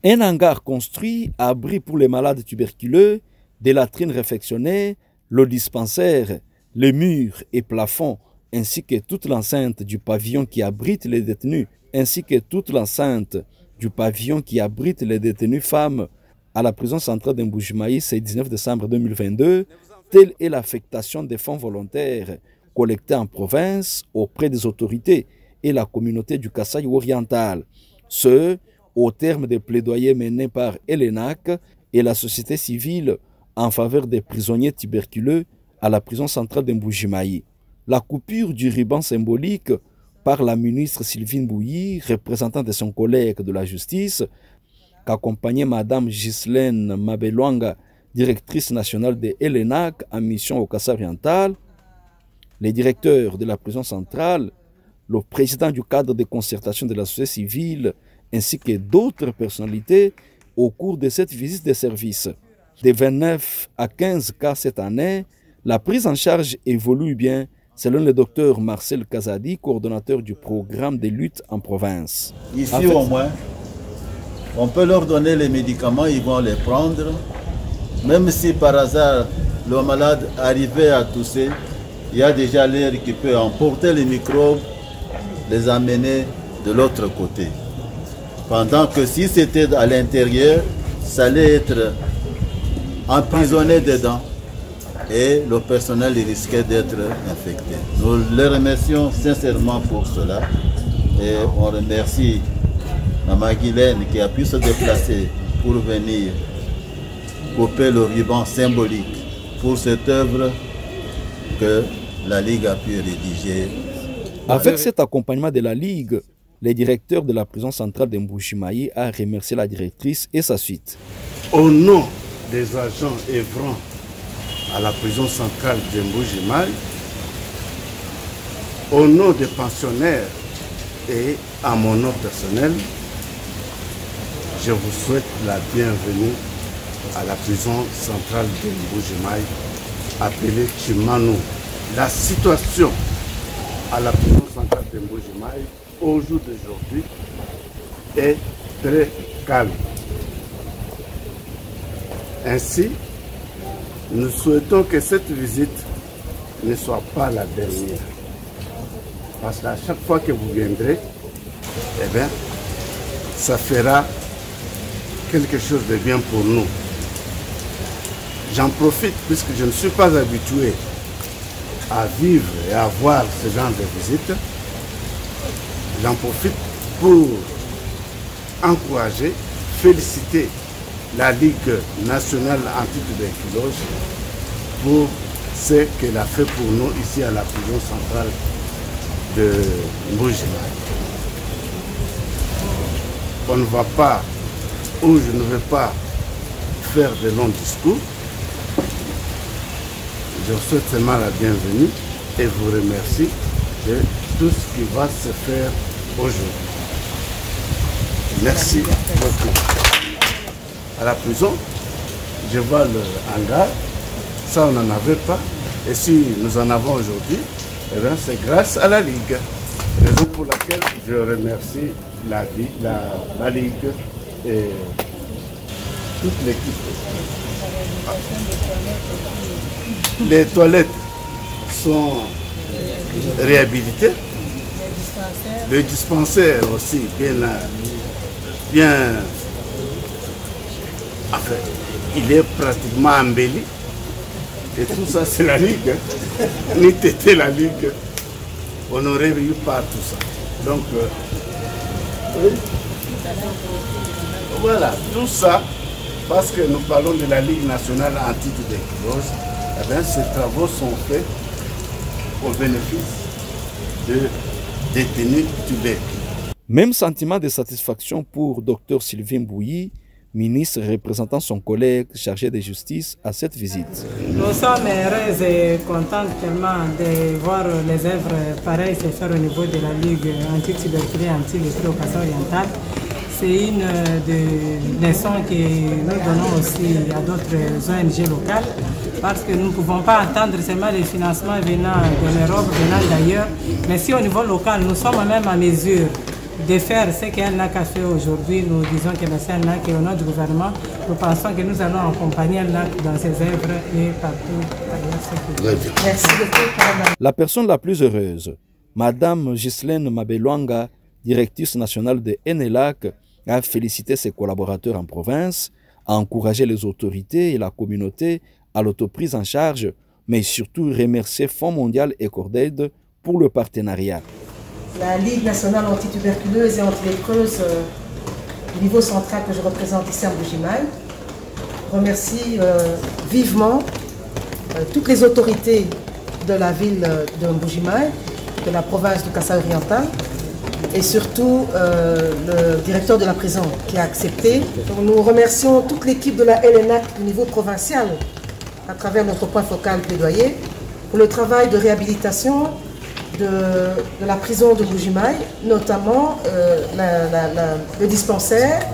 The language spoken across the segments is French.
Un hangar construit, abri pour les malades tuberculeux, des latrines réfectionnées, le dispensaire, les murs et plafonds, ainsi que toute l'enceinte du pavillon qui abrite les détenus, femmes à la prison centrale de Mbuji-Mayi, c'est 19 décembre 2022. Telle est l'affectation des fonds volontaires collectés en province auprès des autorités et la communauté du Kasaï oriental. Ce, au terme des plaidoyers menés par ELENAC et la société civile en faveur des prisonniers tuberculeux à la prison centrale de Mbuji-Mayi. La coupure du ruban symbolique par la ministre Sylvine Bouilly, représentante de son collègue de la justice, qu'accompagnait Mme Ghislaine Mabelwanga, directrice nationale de ELENAC en mission au Kasaï oriental, les directeurs de la prison centrale, le président du cadre de concertation de la société civile, ainsi que d'autres personnalités au cours de cette visite de service. De 29 à 15 cas cette année, la prise en charge évolue bien, selon le docteur Marcel Kazadi, coordonnateur du programme de lutte en province. Ici au moins, on peut leur donner les médicaments, ils vont les prendre. Même si par hasard le malade arrivait à tousser, il y a déjà l'air qui peut emporter les microbes, les amener de l'autre côté. Pendant que si c'était à l'intérieur, ça allait être emprisonné dedans et le personnel risquait d'être infecté. Nous les remercions sincèrement pour cela et on remercie Mme Guylaine qui a pu se déplacer pour venir couper le ruban symbolique pour cette œuvre que la Ligue a pu rédiger. Avec cet accompagnement de la Ligue, le directeur de la prison centrale de Mbuji-Mayi a remercié la directrice et sa suite. Au nom des agents œuvrant à la prison centrale de Mbuji-Mayi, au nom des pensionnaires et à mon nom personnel, je vous souhaite la bienvenue à la prison centrale de Mbuji-Mayi, appelée Chimano. La situation à la prison centrale de Mbuji-Mayi au jour d'aujourd'hui est très calme. Ainsi, nous souhaitons que cette visite ne soit pas la dernière. Parce qu'à chaque fois que vous viendrez, eh bien, ça fera quelque chose de bien pour nous. J'en profite puisque je ne suis pas habitué à vivre et à voir ce genre de visite. J'en profite pour encourager, féliciter la Ligue nationale anti-tuberculose pour ce qu'elle a fait pour nous ici à la prison centrale de Mbuji-Mayi. On ne va pas, ou je ne vais pas faire de longs discours. Je vous souhaite seulement la bienvenue et vous remercie de tout ce qui va se faire aujourd'hui. Merci beaucoup. À la prison, je vois le hangar, ça on n'en avait pas. Et si nous en avons aujourd'hui, eh bien c'est grâce à la Ligue. Raison pour laquelle je remercie la Ligue et toute l'équipe. Les toilettes sont réhabilitées. Le dispensaire aussi bien enfin, il est pratiquement embelli. Et tout ça, c'est la Ligue. Ni t'étais la Ligue, on n'aurait eu pas tout ça. Donc, oui. Voilà, tout ça, parce que nous parlons de la Ligue nationale anti-tuberculose, eh bien, ces travaux sont faits au bénéfice de détenus tuberculeux. Même sentiment de satisfaction pour Dr Sylvine Bouilly, ministre représentant son collègue chargé de justice à cette visite. Nous sommes heureux et contents tellement de voir les œuvres pareilles se faire au niveau de la Ligue anti-tuberculose anti-lépreux au Kasaï oriental. C'est une des leçons que nous donnons aussi à d'autres ONG locales parce que nous ne pouvons pas attendre seulement les financements venant de l'Europe, venant d'ailleurs. Mais si au niveau local, nous sommes même à mesure de faire ce qu'un NAC a fait aujourd'hui. Nous disons que c'est un NAC et au nom du gouvernement, nous pensons que nous allons accompagner un NAC dans ses œuvres et partout. Merci beaucoup. La personne la plus heureuse, Madame Ghislaine Mabelwanga, directrice nationale de NLAC, a félicité ses collaborateurs en province, a encouragé les autorités et la communauté à l'autoprise en charge, mais surtout remercier Fonds mondial et Cordaid pour le partenariat. La Ligue nationale antituberculeuse et antilépreuse au niveau central que je représente ici à Mbuji-Mayi remercie vivement toutes les autorités de la ville de Mbuji-Mayi, de la province du Kasaï oriental, et surtout le directeur de la prison qui a accepté. Donc, nous remercions toute l'équipe de la LNAC au niveau provincial à travers notre point focal plaidoyer pour le travail de réhabilitation de la prison de Mbuji-Mayi, notamment le dispensaire,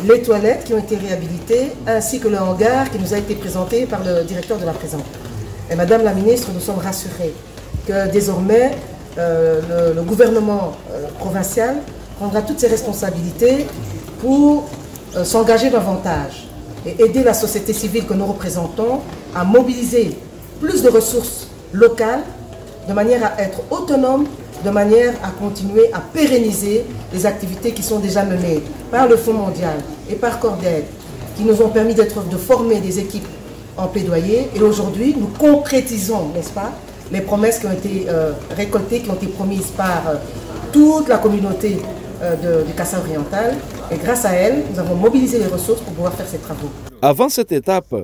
les toilettes qui ont été réhabilitées, ainsi que le hangar qui nous a été présenté par le directeur de la prison. Et Madame la ministre, nous sommes rassurés que désormais le gouvernement provincial prendra toutes ses responsabilités pour s'engager davantage et aider la société civile que nous représentons à mobiliser plus de ressources locales de manière à être autonome, de manière à continuer à pérenniser les activités qui sont déjà menées par le Fonds mondial et par Cordaid, qui nous ont permis de former des équipes en plaidoyer. Et aujourd'hui, nous concrétisons, n'est-ce pas, les promesses qui ont été récoltées, qui ont été promises par toute la communauté du Kasaï oriental. Et grâce à elles, nous avons mobilisé les ressources pour pouvoir faire ces travaux. Avant cette étape,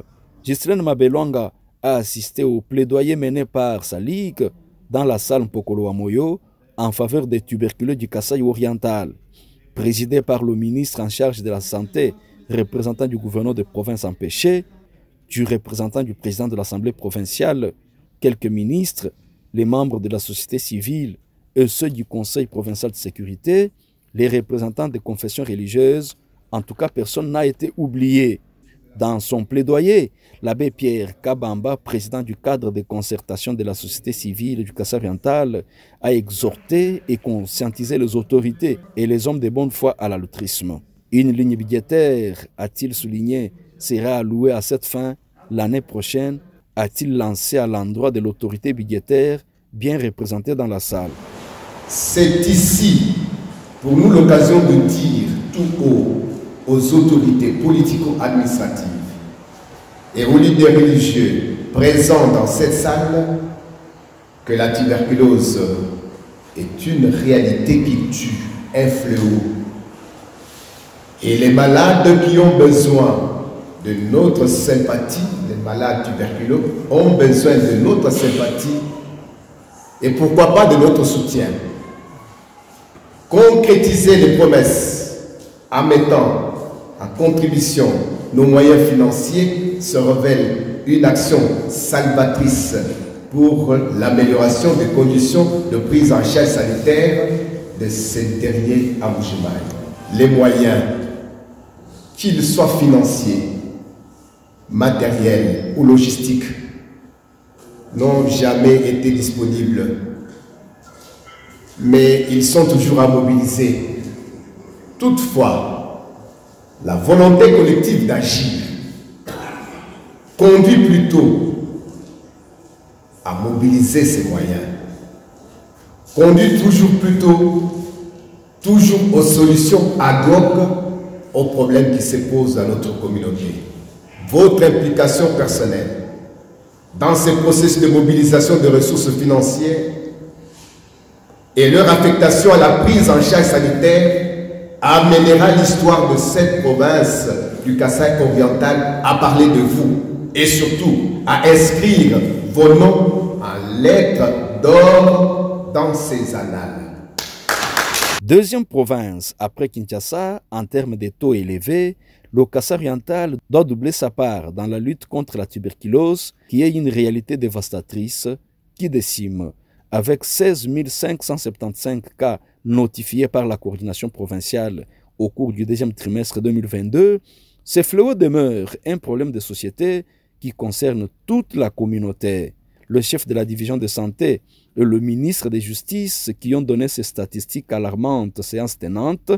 Ghislaine Mabelwanga a assisté au plaidoyer mené par sa ligue dans la salle Mpokolo Amoyo en faveur des tuberculeux du Kasaï oriental. Présidé par le ministre en charge de la santé, représentant du gouverneur de province empêché, du représentant du président de l'Assemblée provinciale, quelques ministres, les membres de la société civile et ceux du Conseil provincial de sécurité, les représentants des confessions religieuses, en tout cas personne n'a été oublié. Dans son plaidoyer, l'abbé Pierre Kabamba, président du cadre de concertation de la société civile du Kasaï oriental, a exhorté et conscientisé les autorités et les hommes de bonne foi à l'altruisme. Une ligne budgétaire, a-t-il souligné, sera allouée à cette fin l'année prochaine, a-t-il lancé à l'endroit de l'autorité budgétaire bien représentée dans la salle. C'est ici, pour nous, l'occasion de dire tout haut aux autorités politico-administratives et aux leaders religieux présents dans cette salle que la tuberculose est une réalité qui tue, un fléau. Et les malades qui ont besoin de notre sympathie, les malades tuberculeux ont besoin de notre sympathie et pourquoi pas de notre soutien. Concrétiser les promesses en mettant en contribution nos moyens financiers se révèle une action salvatrice pour l'amélioration des conditions de prise en charge sanitaire de ces derniers à Mbuji-Mayi. Les moyens, qu'ils soient financiers, matériels ou logistiques, n'ont jamais été disponibles, mais ils sont toujours à mobiliser. Toutefois, la volonté collective d'agir conduit plutôt à mobiliser ces moyens, conduit toujours aux solutions ad hoc aux problèmes qui se posent à notre communauté. Votre implication personnelle dans ces processus de mobilisation de ressources financières et leur affectation à la prise en charge sanitaire amènera l'histoire de cette province du Kasaï oriental à parler de vous et surtout à inscrire vos noms en lettres d'or dans ces annales. Deuxième province après Kinshasa en termes de taux élevés, le Kasaï oriental doit doubler sa part dans la lutte contre la tuberculose qui est une réalité dévastatrice qui décime. Avec 16 575 cas notifiés par la coordination provinciale au cours du deuxième trimestre 2022, ce fléau demeure un problème de société qui concerne toute la communauté. le chef de la division de santé et le ministre de Justice qui ont donné ces statistiques alarmantes séance tenante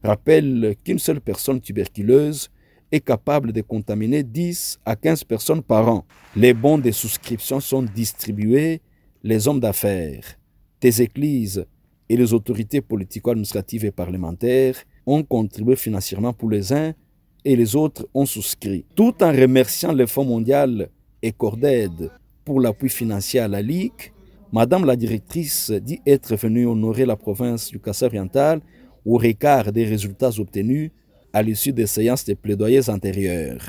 rappellent qu'une seule personne tuberculeuse est capable de contaminer 10 à 15 personnes par an. Les bons de souscription sont distribués, les hommes d'affaires, des églises et les autorités politico-administratives et parlementaires ont contribué financièrement pour les uns et les autres ont souscrit. Tout en remerciant le Fonds mondial et Corded pour l'appui financier à la Ligue, Madame la directrice dit être venue honorer la province du Kassai-Oriental au regard des résultats obtenus à l'issue des séances de plaidoyers antérieures.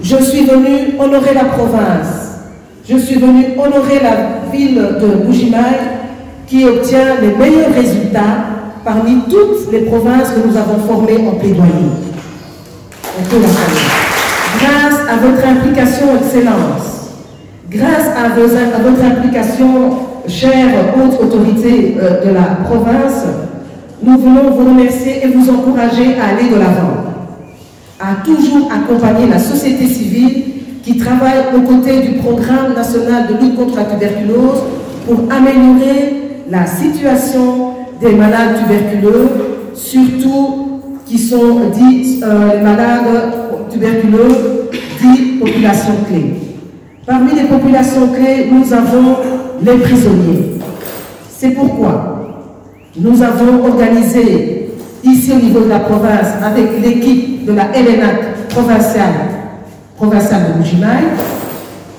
Je suis venu honorer la province. Je suis venu honorer la ville de Mbuji-Mayi qui obtient les meilleurs résultats parmi toutes les provinces que nous avons formées en plaidoyer. On peut la saluer. Grâce à votre implication, Excellence, grâce à votre implication, chères hautes autorités de la province, nous voulons vous remercier et vous encourager à aller de l'avant, à toujours accompagner la société civile qui travaille aux côtés du programme national de lutte contre la tuberculose pour améliorer la situation des malades tuberculeux, surtout qui sont dits malades tuberculeux, dits populations clés. Parmi les populations clés, nous avons les prisonniers. C'est pourquoi nous avons organisé ici au niveau de la province avec l'équipe de la LNAC provinciale de Mbuji-Mayi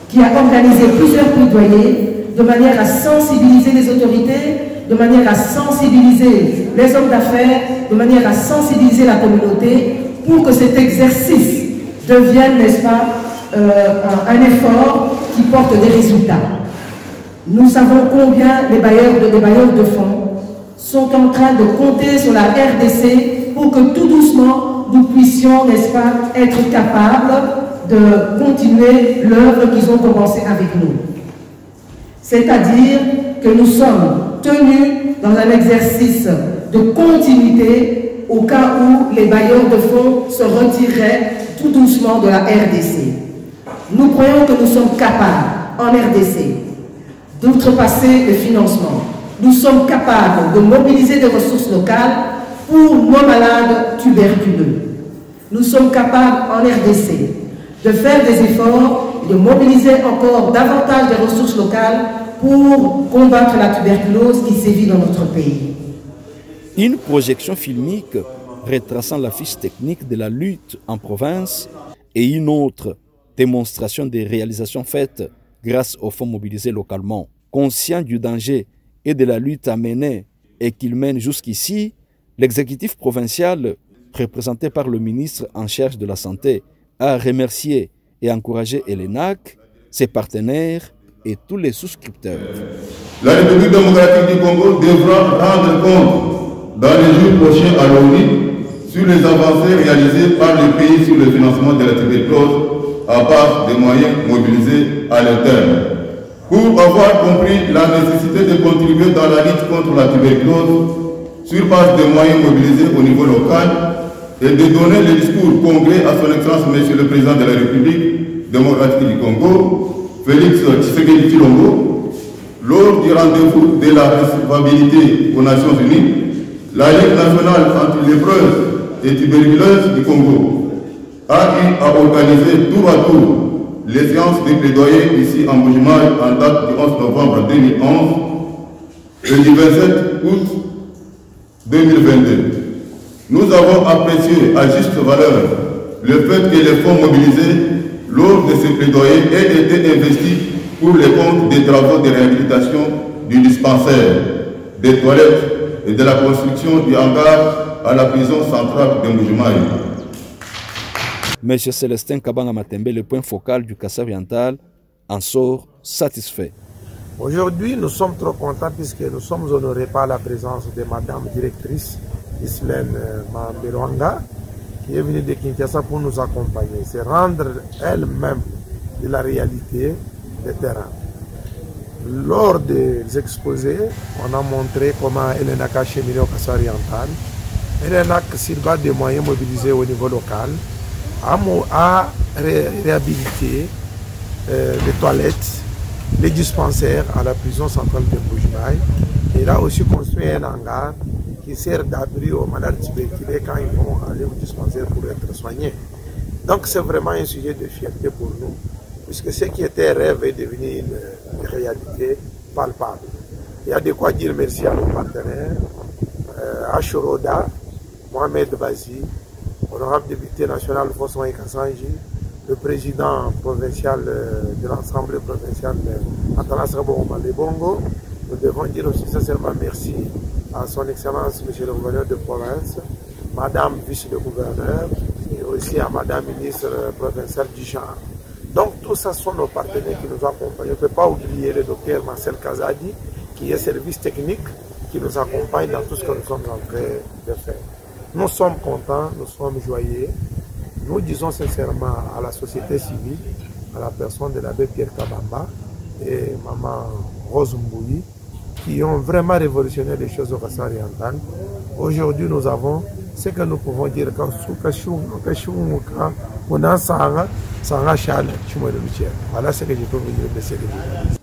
qui a organisé plusieurs plaidoyers de manière à sensibiliser les autorités, de manière à sensibiliser les hommes d'affaires, de manière à sensibiliser la communauté pour que cet exercice devienne, n'est-ce pas, un effort qui porte des résultats. Nous savons combien les bailleurs de fonds sont en train de compter sur la RDC pour que tout doucement nous puissions, n'est-ce pas, être capables de continuer l'œuvre qu'ils ont commencé avec nous. C'est-à-dire que nous sommes tenus dans un exercice de continuité au cas où les bailleurs de fonds se retireraient tout doucement de la RDC. Nous croyons que nous sommes capables, en RDC, d'outrepasser le financement. Nous sommes capables de mobiliser des ressources locales pour nos malades tuberculeux. Nous sommes capables, en RDC, de faire des efforts, de mobiliser encore davantage de ressources locales pour combattre la tuberculose qui sévit dans notre pays. Une projection filmique retraçant la fiche technique de la lutte en province et une autre démonstration des réalisations faites grâce aux fonds mobilisés localement. Conscient du danger et de la lutte à mener et qu'il mène jusqu'ici, l'exécutif provincial, représenté par le ministre en charge de la Santé, a remercié et encouragé LNAC, ses partenaires et tous les souscripteurs. La République démocratique du Congo devra rendre compte dans les jours prochains à l'ONU sur les avancées réalisées par le pays sur le financement de la tuberculose à part des moyens mobilisés à l'interne. Pour avoir compris la nécessité de contribuer dans la lutte contre la tuberculose sur base des moyens mobilisés au niveau local et de donner le discours congrès à son Excellence Monsieur le Président de la République démocratique du Congo, Félix Tshisekedi Tshilombo, lors du rendez-vous de la recevabilité aux Nations Unies, la Ligue nationale anti-lépreuse et tuberculeuse du Congo a eu à organiser tour à tour les séances de plaidoyer ici en Mbuji-Mayi en date du 11 novembre 2011 et du 27 août 2022. Nous avons apprécié à juste valeur le fait que les fonds mobilisés lors de ces plaidoyers aient été investis pour les comptes des travaux de réhabilitation du dispensaire, des toilettes et de la construction du hangar à la prison centrale de Mbuji-Mayi. M. Célestin Kabanga Matembe, le point focal du Kassai-Oriental, en sort satisfait. Aujourd'hui, nous sommes trop contents puisque nous sommes honorés par la présence de Madame directrice Islaine Mamberwanga, qui est venue de Kinshasa pour nous accompagner. C'est rendre elle-même de la réalité des terrains. Lors des exposés, on a montré comment LNAC a cheminé au Kassai-Oriental. LNAC, sur base des moyens mobilisés au niveau local, a réhabilité les toilettes les dispensaires à la prison centrale de Mbuji-Mayi. Il a aussi construit un hangar qui sert d'abri aux malades tuberculeux quand ils vont aller au dispensaire pour être soignés. Donc c'est vraiment un sujet de fierté pour nous, puisque ce qui était un rêve est devenu une réalité palpable. Il y a de quoi dire merci à nos partenaires, Ashoroda, Mohamed Bazi, honorable député national Fossoy Kassanji, le président provincial de l'Assemblée provinciale Atanas Raboma Lebongo. Nous devons dire aussi sincèrement merci à son Excellence, Monsieur le gouverneur de province, Madame vice-le-gouverneur, et aussi à Madame ministre provinciale du genre. Donc tout ça sont nos partenaires qui nous accompagnent. On ne peut pas oublier le docteur Marcel Kazadi, qui est service technique, qui nous accompagne dans tout ce que nous sommes en train de faire. Nous sommes contents, nous sommes joyeux. Nous disons sincèrement à la société civile, à la personne de l'abbé Pierre Kabamba et Maman Rose Mbouyi, qui ont vraiment révolutionné les choses au Kasaï oriental. Aujourd'hui, nous avons ce que nous pouvons dire quand voilà ce que je peux vous dire, monsieur le président.